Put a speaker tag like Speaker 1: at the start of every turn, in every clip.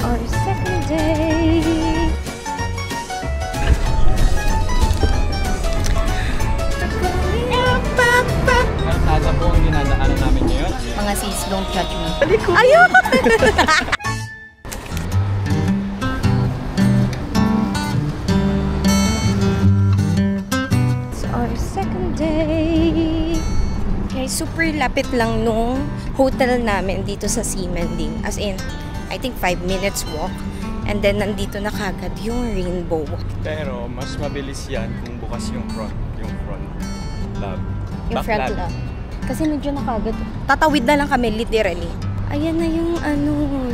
Speaker 1: our second day.
Speaker 2: Kalsada po ang dinadaanan namin ngayon.
Speaker 1: Mga sis, don't judge me.
Speaker 3: Ayun!
Speaker 1: It's our second day. Okay, super lapit lang nung hotel namin dito sa Simanding. As in, I think 5 minutes walk. And then, nandito na kagad yung rainbow.
Speaker 2: Pero, mas mabilis yan kung bukas yung front lab.
Speaker 1: Yung front lab. Kasi nandiyan na kagad. Tatawid na lang kami, literally. Ayan na yung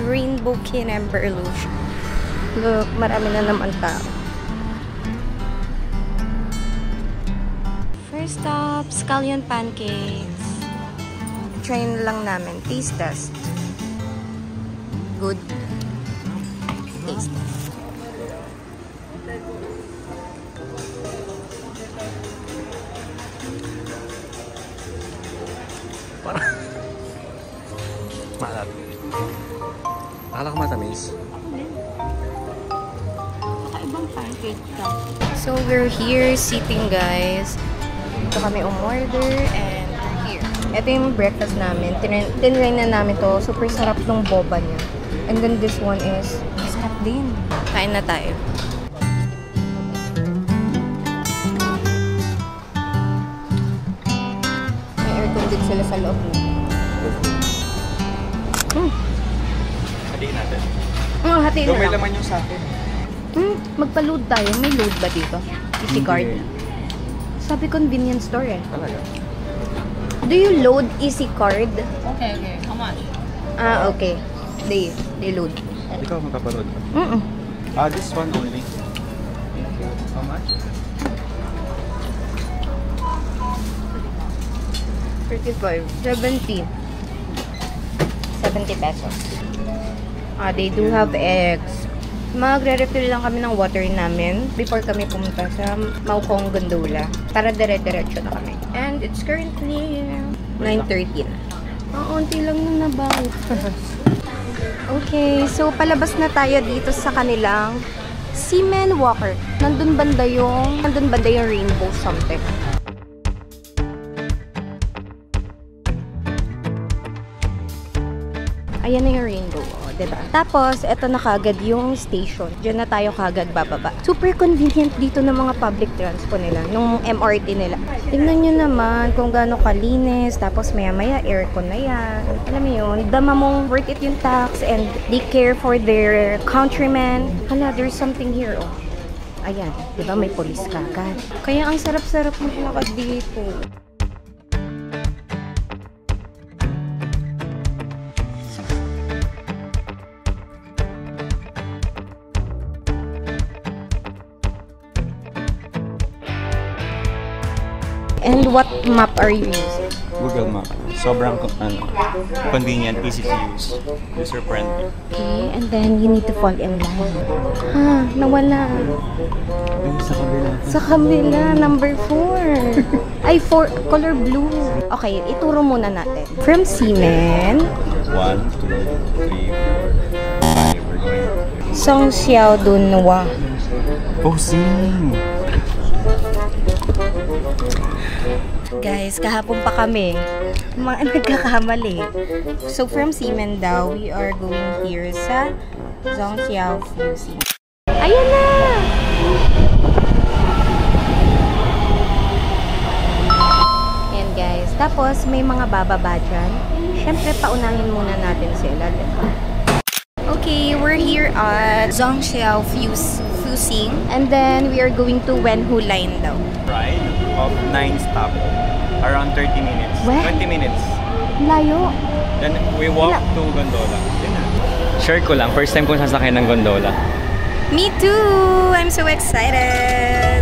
Speaker 1: rainbow Kinember Illusion. Look, marami na naman tao. First stop, scallion pancakes. Try lang namin. Taste test. Good. Taste test.
Speaker 2: Maalat. Akala ko matamis.
Speaker 1: Kakaibang pancake ka. So, we're here sitting, guys. Ito kami umorder and we're here. Ito yung breakfast namin. Tinry na namin to. Super sarap ng boba niya. And then this one is biscuit din. Kain na tayo. May aircon din sila sa loob niya.
Speaker 2: Hatiin natin.
Speaker 1: Hatiin na
Speaker 2: May
Speaker 1: lang.
Speaker 2: laman yung sa akin.
Speaker 1: Magpa-load tayo. May load ba dito? Easy card. Sabi convenience store eh.
Speaker 2: Talaga?
Speaker 1: Do you load easy card?
Speaker 3: Okay. How much?
Speaker 1: Okay. They load.
Speaker 2: Ikaw magkapanood ka? This one only. Thank you. How much?
Speaker 1: 35. 70. 70 pesos. They do have eggs. Magre-refill lang kami ng water namin before kami pumunta sa Maukong Gondola. Para dire-diretso na kami. And it's currently 9:13. Unti lang na nabaw. Okay, so palabas na tayo dito sa kanilang Seaman Walker. Nandun banda yung rainbow something. Ayan na yung rainbow, diba? Tapos, eto na kagad yung station. Diyan na tayo kagad bababa. Super convenient dito ng mga public transport nila, nung MRT nila. Tingnan nyo naman kung gaano kalinis, tapos maya-maya aircon na yan. Alam mo yun, dama mong worth it yung tax and they care for their countrymen. Hala, there's something here, oh. Ayan, diba may police kagad. Kaya ang sarap-sarap maglakad dito. And what map are you using?
Speaker 2: Google Map. Sobrang convenient, easy to use, user friendly.
Speaker 1: Okay, and then you need to fall in line. Nawala.
Speaker 2: Sa kabila.
Speaker 1: Sa kabila, number 4. Ay, 4, color blue. Okay, ituro muna natin. From Seaman.
Speaker 2: 1, 2, 3, 4, 5. We're going.
Speaker 1: Song Xiao Dunwa.
Speaker 2: Posing!
Speaker 1: Guys, kahapon pa kami. Nagkakamali. So, from Seaman daw, we are going here sa Zhongxiao Fusing. Ayan na! Ayan guys. Tapos, may mga bababa dyan. Siyempre, paunahin muna natin sila. Okay, we're here at Zhongxiao Fusing. And then, we are going to Wenhu Line daw.
Speaker 2: Ride of 9 stop. Around 30 minutes.
Speaker 1: Where?
Speaker 2: 20 minutes.
Speaker 1: Layo.
Speaker 2: Then we walk to gondola. Yan na. Share ko lang, first time kong sasakay ng gondola.
Speaker 1: Me too! I'm so excited!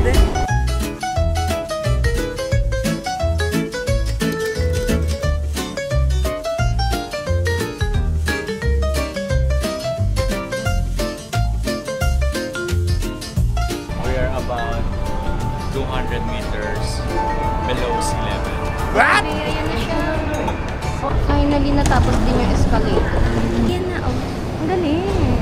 Speaker 2: We are about 200 meters below sea level.
Speaker 1: What? Ayan na siya. Finally, natapos din yung escalator. Ayan na, oh. Ang galing.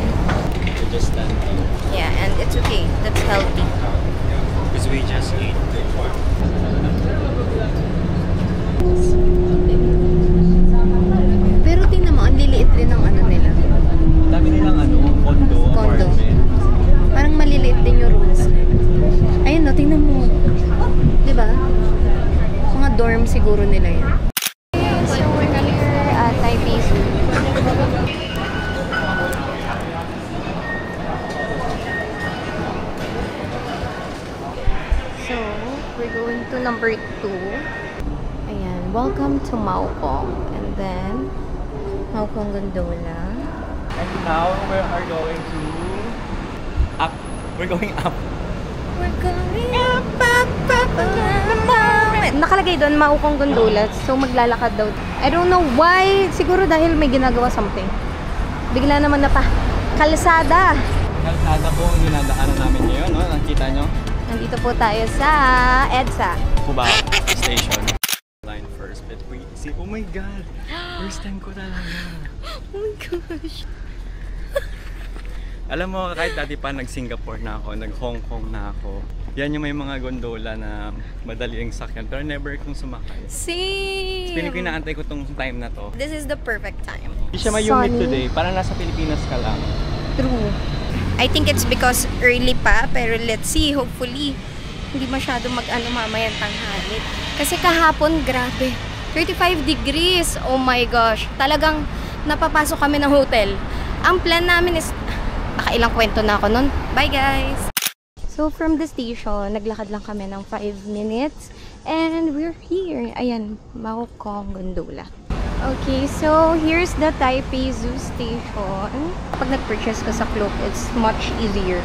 Speaker 1: number 2. Ayan, welcome to Maokong. And then, Maokong Gondola.
Speaker 2: And now we are going to up. We're going up.
Speaker 1: We're going up, up, up, up. Nakalagay doon, Maokong Gondola. So, maglalakad daw. I don't know why. Siguro dahil may ginagawa something. Bigla naman na pa. Kalsada.
Speaker 2: Kalsada po ang dinadaanan namin ngayon, no? Nakita nyo?
Speaker 1: Nandito po tayo sa EDSA.
Speaker 2: Cubao Station. Line first, but wait, see, oh my god! First time ko talaga.
Speaker 1: Oh my gosh.
Speaker 2: Alam mo, kahit dati pa nag-Singapore na ako, nag-Hong Kong na ako. Yan yung may mga gondola na madali ang sakyan, pero never kong sumakay.
Speaker 1: Same!
Speaker 2: Piling ko inaantay ko tong time na to.
Speaker 1: This is the perfect time.
Speaker 2: Hindi siya may-humid
Speaker 1: Sunny.
Speaker 2: today, parang nasa Pilipinas ka lang.
Speaker 1: True. I think it's because early pa, pero let's see, hopefully, hindi masyado mag-ano mamayang tanghali. Kasi kahapon, grabe. 35 degrees. Oh my gosh. Talagang napapasok kami ng hotel. Ang plan namin is, nakailang kwento na ako nun. Bye guys! So from the station, naglakad lang kami ng 5 minutes. And we're here. Ayan, Maokong Gondola. Okay, so here's the Taipei Zoo Station. Kapag nag-purchase ka sa Klook, it's much easier.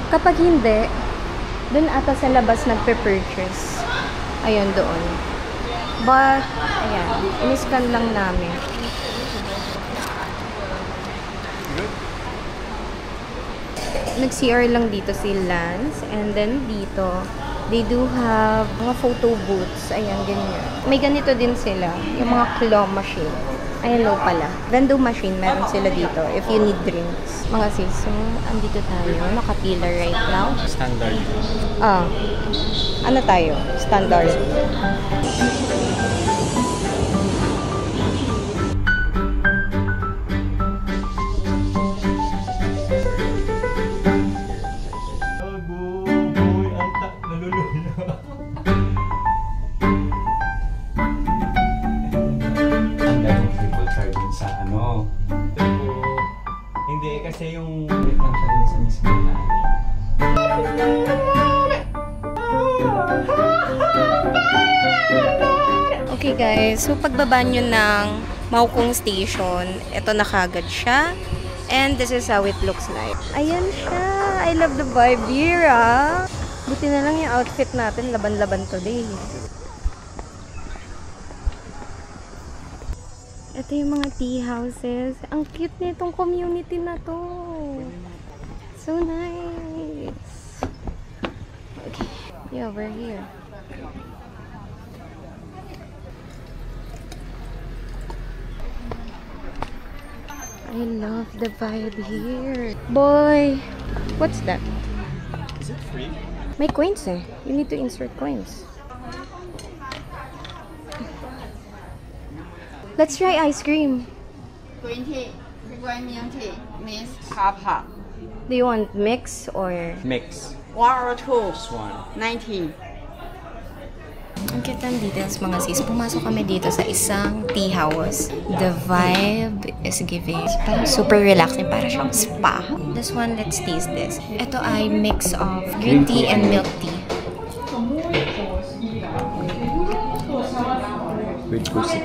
Speaker 1: Kapag hindi, dun ata sa labas nagpe-purchase. Ayun, doon. But, ayan, in-scan lang namin. Nag-CR lang dito si Lance. And then dito, they do have mga photo booths. Ayan, ganyan. May ganito din sila. Yung mga claw machine. Ayan, low pala. Vending machine, meron sila dito. If you need drinks. Mga sis, so, andito tayo. Nakapila right now.
Speaker 2: Standard.
Speaker 1: Ano tayo? Standard.
Speaker 2: Hindi, kasi yung wait lang siya dun sa mismo na.
Speaker 1: Okay guys, so pagbaba nyo ng Maokong Station, ito na kagad siya. And this is how it looks like. Ayan siya! I love the vibe here, ah! Buti na lang yung outfit natin, laban-laban today. Ito yung mga tea houses. Ang cute nitong community na to. So nice. Okay. Yeah, we're here. I love the vibe here. Boy! What's that?
Speaker 2: Is it free?
Speaker 1: May coins eh. You need to insert coins. Let's try ice cream.
Speaker 3: Green tea, green milk tea, mix half.
Speaker 1: Do you want mix or...
Speaker 2: Mix.
Speaker 3: 1 or 2,
Speaker 2: This one.
Speaker 3: 90.
Speaker 1: Ang cute ng details mga sis. Pumasok kami dito sa isang tea house. The vibe is giving. Parang super relaxing. Para siyang spa. This one, let's taste this. Ito ay mix of green tea and milk tea.
Speaker 2: With pusit.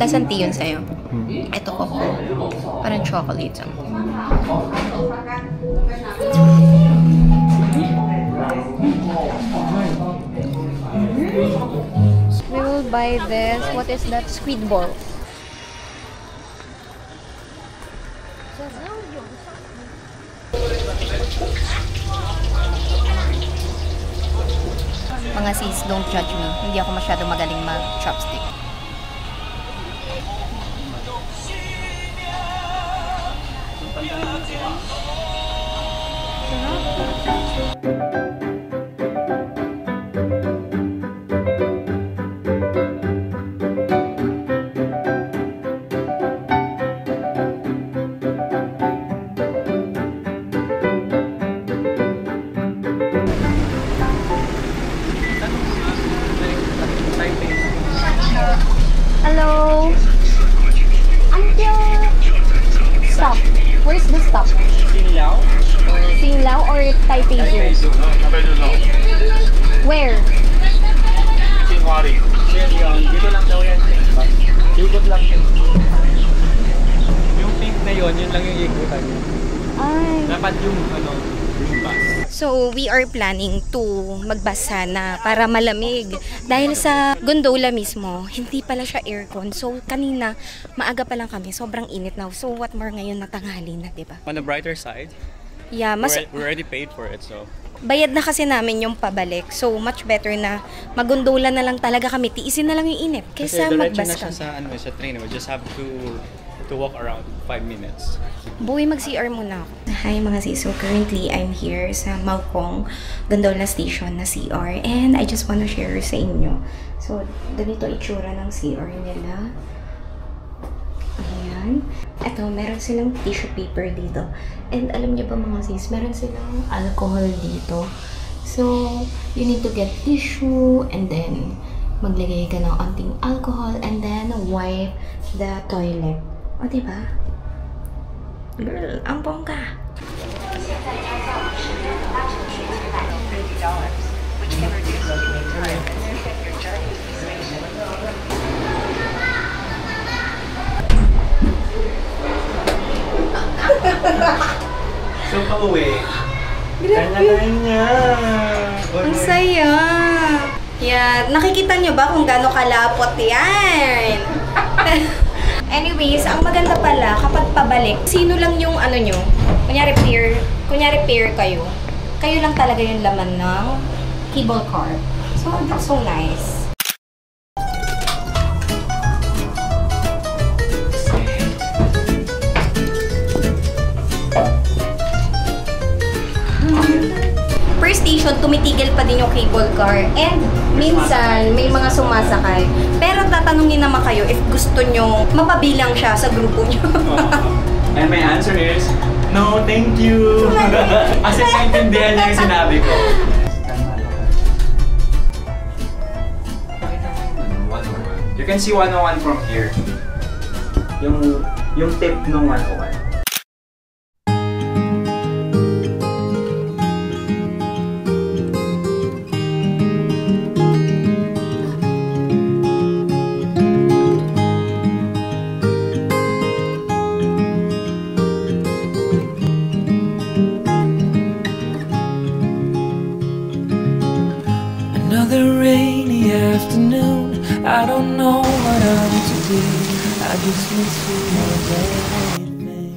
Speaker 1: Lasang tea yun sa'yo. Ito ko po. Parang chocolate. We will buy this. What is that? Squid ball. Mga sis, don't judge me. Hindi ako masyado magaling mag-chopstick. Hello. Until stop. Where's the stop?
Speaker 2: Sinlaw?
Speaker 1: Singlao or Taipei Zoo. Where?
Speaker 2: Dito lang daw yan. Ikot lang yun. Yung pink na yun lang yung ikutan niya.
Speaker 1: Ay.
Speaker 2: Dapat yung bus.
Speaker 1: So, we are planning to magbus sana para malamig. Dahil sa gondola mismo, hindi pala siya aircon. So, kanina, maaga pa lang kami. Sobrang init na. So, what more ngayon na tanghali na, diba?
Speaker 2: On the brighter side,
Speaker 1: Yeah, mas
Speaker 2: we already paid for it, so...
Speaker 1: bayad na kasi namin yung pabalik. So, much better na magondola na lang talaga kami. Tiisin na lang yung init. Kaysa
Speaker 2: diretso
Speaker 1: magbus
Speaker 2: na siya
Speaker 1: kami.
Speaker 2: sa train. We just have to walk around 5 minutes.
Speaker 1: Buwi, mag-CR muna ako. Hi mga sis. So currently, I'm here sa Maokong Gondola Station na CR. And I just wanna share sa inyo. So, ganito itsura ng CR nila. Ayan. Ito, meron silang tissue paper dito. And alam niyo ba mga sis, meron silang alcohol dito. So, you need to get tissue and then maglagay ka ng onting alcohol and then wipe the toilet. O, diba? Girl, ang bongga.
Speaker 2: So, pauwi. Kanya-kanya.
Speaker 1: Ang saya! Yeah, nakikita nyo ba kung gaano kalapot yan? Anyways, ang maganda pala kapag pabalik, sino lang yung ano nyo? Kunyari pair kayo. Kayo lang talaga yung laman ng cable car. So, that's so nice. Per station, tumitigil pa din yung cable car. And minsan, may mga sumasakay. Pero tatanungin naman kayo if gusto nyo mapabilang siya sa grupo nyo.
Speaker 2: And my answer is, no, thank you. Kasi naintindihan niya yung sinabi ko. You can see 101 from here. Yung tip ng 101.
Speaker 4: Another rainy afternoon. I don't know what I'm to do. I just miss you more than anything.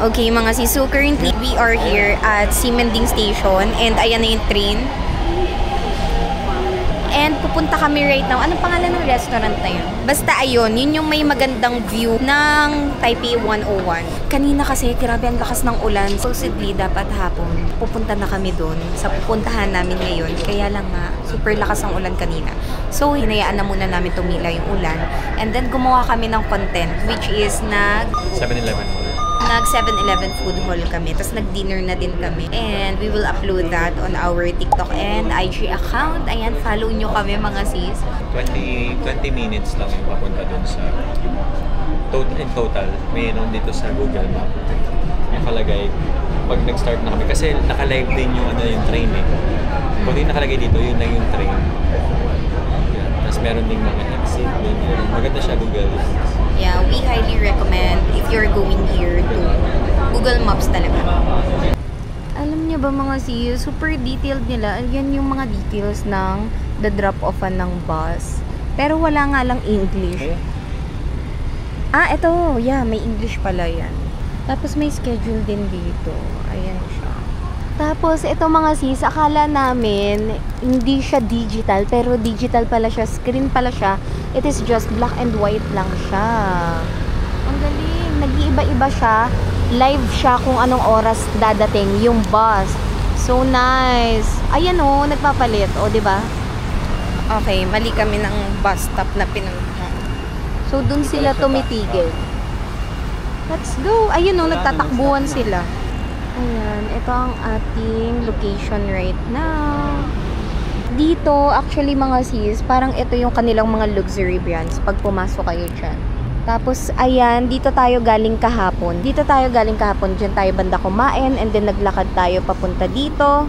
Speaker 1: Okay mga sis, so currently we are here at Ximending Station and ayan na yung train. And pupunta kami right now. Anong pangalan ng restaurant na yun? Basta ayun, yun yung may magandang view ng Taipei 101. Kanina kasi, grabe ang lakas ng ulan. Supposedly, dapat hapon, pupunta na kami doon sa pupuntahan namin ngayon. Kaya lang nga, super lakas ang ulan kanina. So, hinayaan na muna namin tumila yung ulan. And then, gumawa kami ng content, which is
Speaker 2: 7-Eleven.
Speaker 1: nag 7-Eleven food haul kami. Tapos nag-dinner na din kami. And we will upload that on our TikTok and IG account. Ayan, follow nyo kami mga sis.
Speaker 5: 20 minutes lang yung papunta dun sa in total. Mayroon dito sa Google Map. Nakalagay pag nag-start na kami. Kasi naka-live din yung, yung train eh. Kung hindi nakalagay dito, yun lang yung train. Yan. Tapos meron ding mga exit. Maganda siya Google.
Speaker 1: Yeah, we highly recommend if you're going here to Google Maps talaga. Alam niyo ba mga sis, super detailed nila. Yan yung mga details ng the drop-offan ng bus. Pero wala nga lang English. Ah, eto. Yeah, may English pala yan. Tapos may schedule din dito. Ayan siya. Tapos, ito mga sis, akala namin hindi siya digital, pero digital pala siya, screen pala siya. It is just black and white lang siya. Ang galing. Nag-iiba-iba siya. Live siya kung anong oras dadating yung bus. So nice. Ayan o, nagpapalit. O, diba? Okay, mali kami ng bus stop na pinuntahan. So, dun sila tumitigil. Let's go. Ayun o, nagtatakbuhan sila. Ayan, ito ang ating location right now. Dito, actually mga sis, parang ito yung kanilang mga luxury brands pag pumasok kayo dyan. Tapos, ayan, dito tayo galing kahapon. Diyan tayo banda kumain. And then, naglakad tayo papunta dito.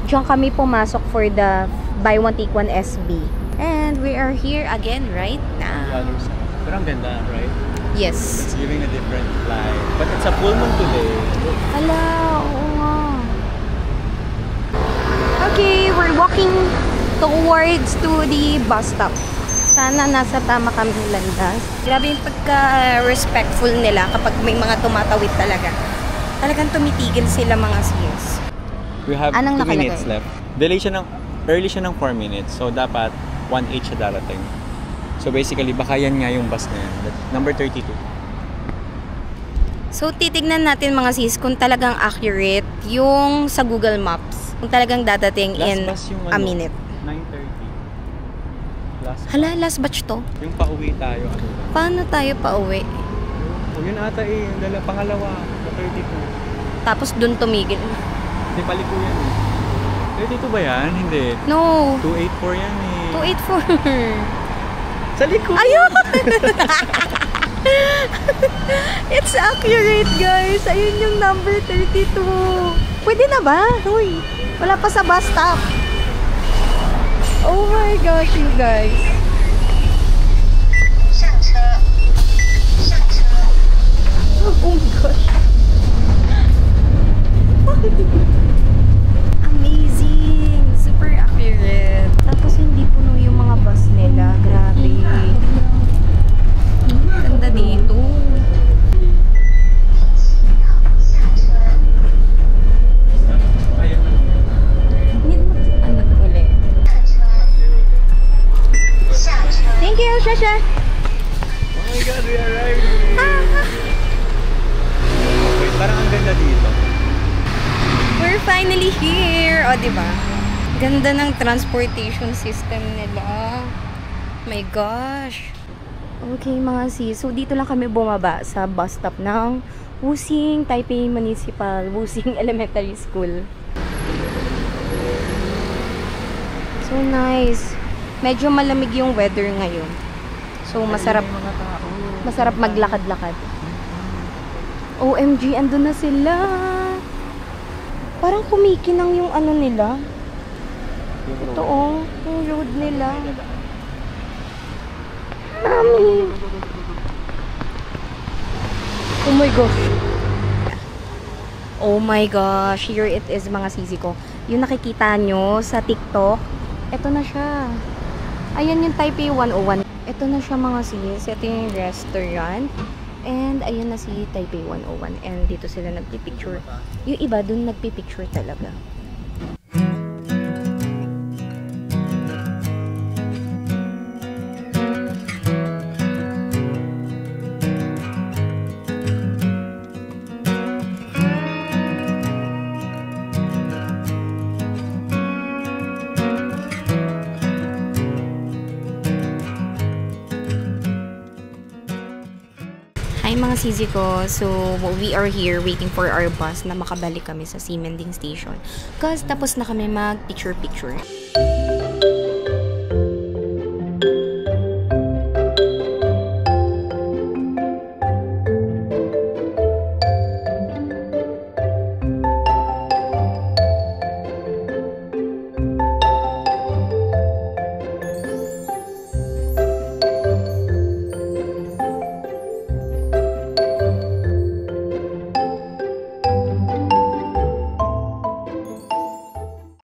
Speaker 1: Diyan kami pumasok for the buy one take one SB. And we are here again right now.
Speaker 2: Pero ang ganda, right?
Speaker 1: Yes.
Speaker 2: It's giving a different light. But it's a full moon today.
Speaker 1: Hala, oo nga. Okay, we're walking towards to the bus stop. Sana nasa tama kami landas. Grabe yung pagka-respectful nila kapag may mga tumatawid talaga. Talagang tumitigil sila mga sis.
Speaker 2: We have
Speaker 1: Anong
Speaker 2: 2 minutes
Speaker 1: nakalagay?
Speaker 2: left. Early siya ng 4 minutes. So, dapat 1:08 siya darating. So, basically, baka yan nga yung bus na yan. Number 32.
Speaker 1: So, titignan natin mga sis kung talagang accurate yung sa Google Maps. Kung talagang dadating in
Speaker 2: Last bus yung
Speaker 1: a minute.
Speaker 2: 9:30. Last
Speaker 1: Hala, last batch to.
Speaker 2: Yung pauwi tayo.
Speaker 1: Paano tayo pa uwi?
Speaker 2: O yun ata eh. Yung pangalawa. Sa 32.
Speaker 1: Tapos dun tumigil.
Speaker 2: Hindi paliko yan eh. 32 ba yan? Hindi.
Speaker 1: No.
Speaker 2: 284 yan eh.
Speaker 1: 284.
Speaker 2: Sa likod.
Speaker 1: Ayun! It's accurate, guys. Ayun yung number 32. Pwede na ba? Uy, wala pa sa bus stop. Oh my gosh, you guys. Oh my gosh. Amazing. Super accurate. Tapos hindi puno yung mga bus nila. Grabe. Ganda dito. Ano ulit? Thank you, Shasha.
Speaker 2: Oh my God, we arrived! Wait, parang ang ganda dito.
Speaker 1: We're finally here. O, diba? Ganda ng transportation system nila. My gosh. Okay, mga sis. So, dito lang kami bumaba sa bus stop ng Wusing Taipei Municipal Wusing Elementary School. So, nice. Medyo malamig yung weather ngayon. So, masarap maglakad-lakad. OMG, andun na sila. Parang kumikinang yung ano nila. Ito oh, yung road nila. Mami! Oh my gosh. Oh my gosh. Here it is, mga sisi ko. Yung nakikita nyo sa TikTok, ito na siya. Ayan yung Taipei 101. Ito na siya, mga sis. Ito yung restaurant. And ayun na si Taipei 101. And dito sila nagpipicture. Yung iba dun nagpipicture talaga. Hi mga sisi ko, so we are here waiting for our bus na makabalik kami sa Ximending Station. Cause tapos na kami mag picture-picture.